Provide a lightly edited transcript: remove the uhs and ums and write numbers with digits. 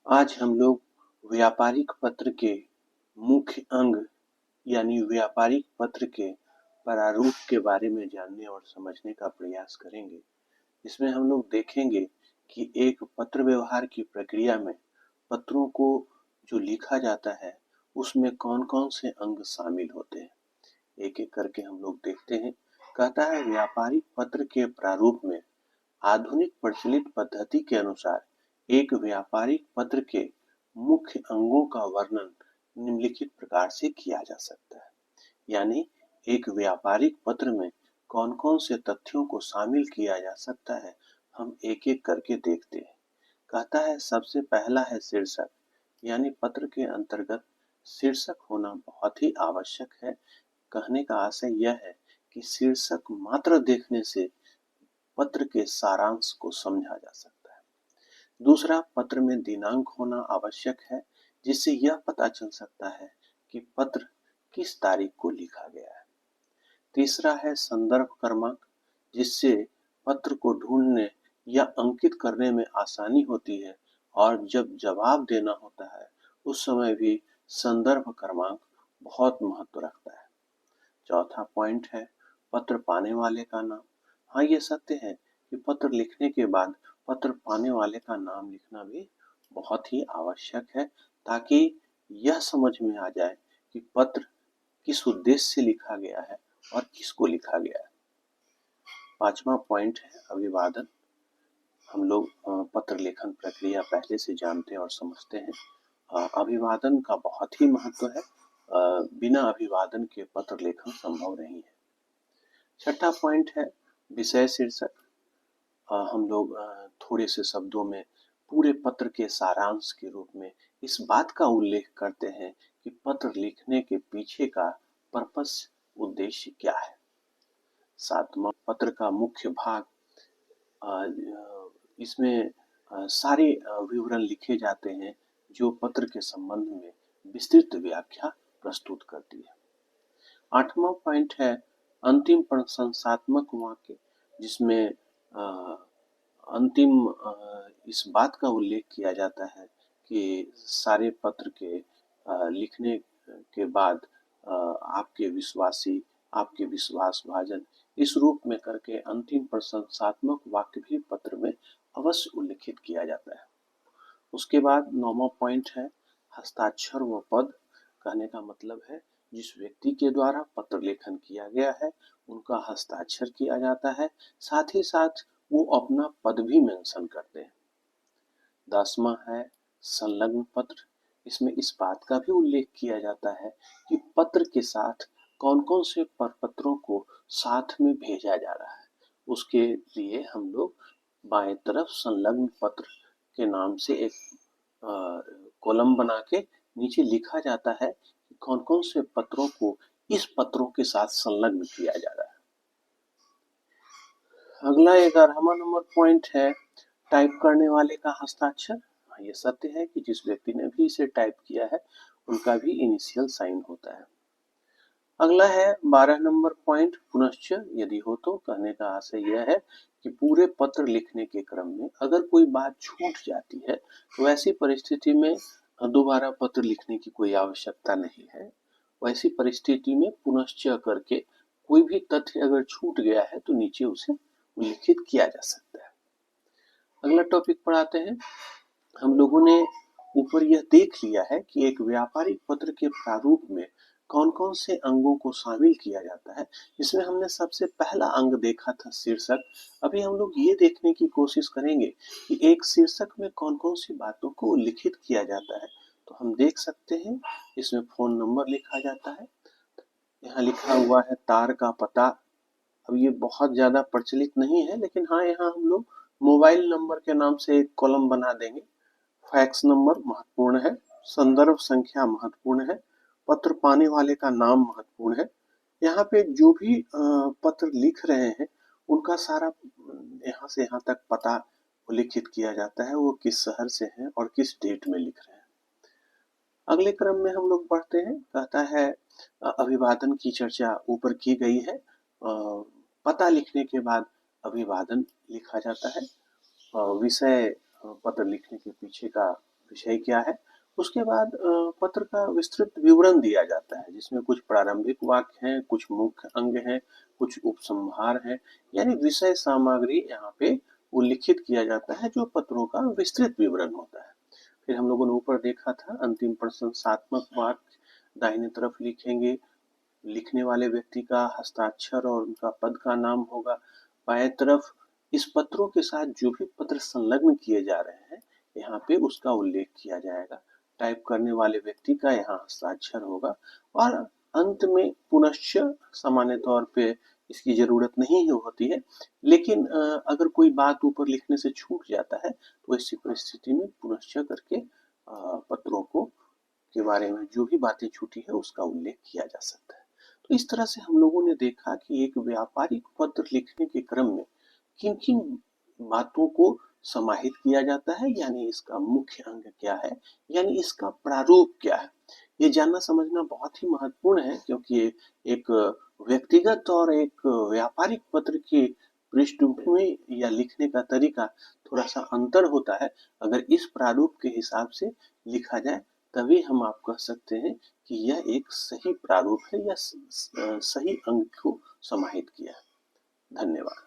आज हम लोग व्यापारिक पत्र के मुख्य अंग यानी व्यापारिक पत्र के प्रारूप के बारे में जानने और समझने का प्रयास करेंगे। इसमें हम लोग देखेंगे कि एक पत्र व्यवहार की प्रक्रिया में पत्रों को जो लिखा जाता है उसमें कौन-कौन से अंग शामिल होते हैं। एक-एक करके हम लोग देखते हैं। कहता है व्यापारिक पत्र के प्रारूप में आधुनिक प्रचलित पद्धति के अनुसार एक व्यापारिक पत्र के मुख्य अंगों का वर्णन निम्नलिखित प्रकार से किया जा सकता है। यानी एक व्यापारिक पत्र में कौन-कौन से तथ्यों को शामिल किया जा सकता है, हम एक-एक करके देखते हैं। कहता है सबसे पहला है शीर्षक, यानी पत्र के अंतर्गत शीर्षक होना बहुत ही आवश्यक है। कहने का आशय यह है कि शीर्षक मात्र देखने से पत्र के सारांश को समझा जा सकता है। दूसरा, पत्र में दिनांक होना आवश्यक है, जिससे यह पता चल सकता है कि पत्र किस तारीख को लिखा गया है। तीसरा है संदर्भ क्रमांक, जिससे पत्र को ढूंढने या अंकित करने में आसानी होती है और जब जवाब देना होता है उस समय भी संदर्भ क्रमांक बहुत महत्व रखता है। चौथा पॉइंट है पत्र पाने वाले का नाम। हाँ, ये सत्य है कि पत्र लिखने के बाद पत्र पाने वाले का नाम लिखना भी बहुत ही आवश्यक है, ताकि यह समझ में आ जाए कि पत्र किस उद्देश्य से लिखा गया है और किसको लिखा गया है। पांचवा पॉइंट है अभिवादन। हम लोग पत्र लेखन प्रक्रिया पहले से जानते और समझते हैं। अभिवादन का बहुत ही महत्व है। बिना अभिवादन के पत्र लेखन संभव नहीं है। छठा पॉइंट है विषय शीर्षक। हम लोग थोड़े से शब्दों में पूरे पत्र के सारांश के रूप में इस बात का उल्लेख करते हैं कि पत्र लिखने के पीछे का पर्पस उद्देश्य क्या है। सातवां, पत्र का मुख्य भाग। इसमें सारे विवरण लिखे जाते हैं जो पत्र के संबंध में विस्तृत व्याख्या प्रस्तुत करती है। आठवां पॉइंट है अंतिम प्रशंसात्मक वाक्य, जिसमें अंतिम इस बात का उल्लेख किया जाता है कि सारे पत्र के लिखने के बाद आपके विश्वासी, आपके विश्वासभाजन, इस रूप में करके अंतिम प्रशंसात्मक वाक्य भी पत्र में अवश्य उल्लिखित किया जाता है। उसके बाद नौवां पॉइंट है हस्ताक्षर व पद। कहने का मतलब है जिस व्यक्ति के द्वारा पत्र लेखन किया गया है उनका हस्ताक्षर किया जाता है, साथ ही साथ वो अपना पद भी मेंशन करते हैं। 10वां है संलग्न पत्र। इसमें इस बात का भी उल्लेख किया जाता है कि पत्र के साथ कौन-कौन से प्रपत्रों को साथ में भेजा जा रहा है। उसके लिए हम लोग बाएं तरफ संलग्न पत्र के नाम से एक कॉलम बना के नीचे लिखा जाता है कि कौन-कौन से पत्रों को इस पत्रों के साथ संलग्न किया जा रहा है। अगला 11वां नंबर पॉइंट है टाइप करने वाले का हस्ताक्षर। ये सत्य है कि जिस व्यक्ति ने भी इसे टाइप किया है उनका भी इनिशियल साइन होता है। अगला है 12 नंबर पॉइंट पुनश्च यदि हो तो। कहने का आशय यह है कि पूरे पत्र लिखने के क्रम में अगर कोई बात छूट जाती है तो ऐसी परिस्थिति में दोबारा पत्र लिखने की कोई आवश्यकता नहीं है। वैसी परिस्थिति में पुनश्च करके कोई भी तथ्य अगर छूट गया है तो नीचे उसे उल्लिखित किया जा सकता है। अगला टॉपिक पढ़ाते हैं। हम लोगों ने ऊपर यह देख लिया है कि एक व्यापारिक पत्र के प्रारूप में कौन-कौन से अंगों को शामिल किया जाता है। इसमें हमने सबसे पहला अंग देखा था शीर्षक। अभी हम लोग ये देखने की कोशिश करेंगे कि एक शीर्षक में कौन-कौन सी बातों को उल्लिखित किया जाता है। तो हम देख सकते हैं इसमें फोन नंबर लिखा जाता है। यहाँ लिखा हुआ है तार का पता। अब ये बहुत ज्यादा प्रचलित नहीं है, लेकिन हाँ, यहाँ हम लोग मोबाइल नंबर के नाम से एक कॉलम बना देंगे। फैक्स नंबर महत्वपूर्ण है, संदर्भ संख्या महत्वपूर्ण है, पत्र पाने वाले का नाम महत्वपूर्ण है। यहाँ पे जो भी पत्र लिख रहे हैं उनका सारा यहाँ से यहाँ तक पता उल्लिखित किया जाता है, वो किस शहर से हैं और किस डेट में लिख रहे हैं। अगले क्रम में हम लोग बढ़ते हैं। कहता है अभिवादन की चर्चा ऊपर की गई है। पता लिखने के बाद अभिवादन लिखा जाता है। विषय पत्र लिखने के पीछे का विषय क्या है। उसके बाद पत्र का विस्तृत विवरण दिया जाता है जिसमें कुछ प्रारंभिक वाक्य हैं, कुछ मुख्य अंग हैं, कुछ उपसंहार हैं, यानी विषय सामग्री यहाँ पे उल्लिखित किया जाता है जो पत्रों का विस्तृत विवरण होता है। फिर हम लोगों ने ऊपर देखा था अंतिम प्रशंसात्मक वाक्य दाहिने तरफ लिखेंगे, लिखने वाले व्यक्ति का हस्ताक्षर और उनका पद का नाम होगा। बाएं तरफ इस पत्रों के साथ जो भी पत्र संलग्न किए जा रहे हैं यहाँ पे उसका उल्लेख किया जाएगा। टाइप करने वाले व्यक्ति का यहाँ हस्ताक्षर होगा और अंत में पुनश्च सामान्य तौर पे इसकी जरूरत नहीं होती है, लेकिन अगर कोई बात ऊपर लिखने से छूट जाता है तो ऐसी परिस्थिति में पुनश्च करके पत्रों को के बारे में जो भी बातें छूटी है उसका उल्लेख किया जा सकता है। तो इस तरह से हम लोगों ने देखा कि एक व्यापारिक पत्र लिखने के क्रम में किन किन बातों को समाहित किया जाता है, यानी इसका मुख्य अंग क्या है, यानी इसका प्रारूप क्या है। ये जानना समझना बहुत ही महत्वपूर्ण है क्योंकि एक व्यक्तिगत और एक व्यापारिक पत्र की पृष्ठभूमि या लिखने का तरीका थोड़ा सा अंतर होता है। अगर इस प्रारूप के हिसाब से लिखा जाए तभी हम आप कह सकते हैं कि यह एक सही प्रारूप है या सही अंग को समाहित किया है। धन्यवाद।